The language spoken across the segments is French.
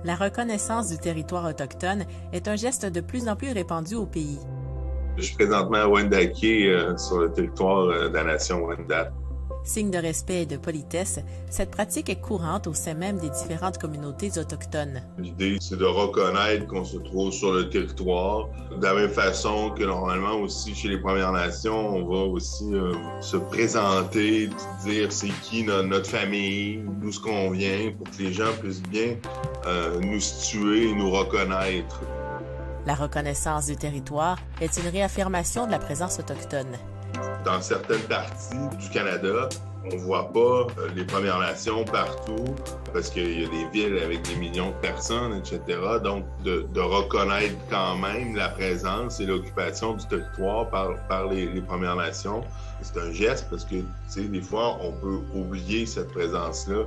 La reconnaissance du territoire autochtone est un geste de plus en plus répandu au pays. Je suis présentement à Wendake, sur le territoire de la nation Wendat. Signe de respect et de politesse, cette pratique est courante au sein même des différentes communautés autochtones. L'idée, c'est de reconnaître qu'on se trouve sur le territoire. De la même façon que normalement aussi chez les Premières Nations, on va aussi se présenter, dire c'est qui notre famille, d'où ce qu'on vient, pour que les gens puissent bien nous situer et nous reconnaître. La reconnaissance du territoire est une réaffirmation de la présence autochtone. Dans certaines parties du Canada, on ne voit pas les Premières Nations partout parce qu'il y a des villes avec des millions de personnes, etc. Donc, de reconnaître quand même la présence et l'occupation du territoire par les Premières Nations, c'est un geste parce que, tu sais, des fois, on peut oublier cette présence-là.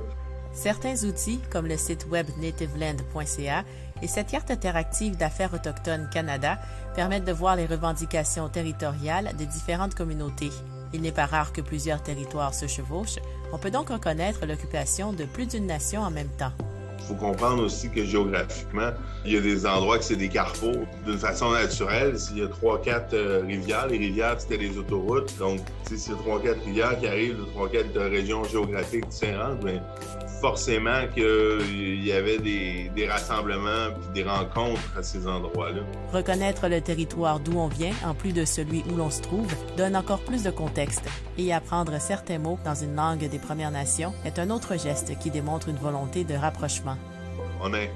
Certains outils, comme le site web nativeland.ca et cette carte interactive d'affaires autochtones Canada, permettent de voir les revendications territoriales des différentes communautés. Il n'est pas rare que plusieurs territoires se chevauchent. On peut donc reconnaître l'occupation de plus d'une nation en même temps. Il faut comprendre aussi que géographiquement, il y a des endroits que c'est des carrefours. D'une façon naturelle, s'il y a 3-4 rivières, les rivières, c'était les autoroutes. Donc, s'il y a 3-4 rivières qui arrivent de 3-4 régions géographiques différentes, bien, forcément qu'il y avait des rassemblements et des rencontres à ces endroits-là. Reconnaître le territoire d'où on vient, en plus de celui où l'on se trouve, donne encore plus de contexte. Et apprendre certains mots dans une langue des Premières Nations est un autre geste qui démontre une volonté de rapprochement. On est.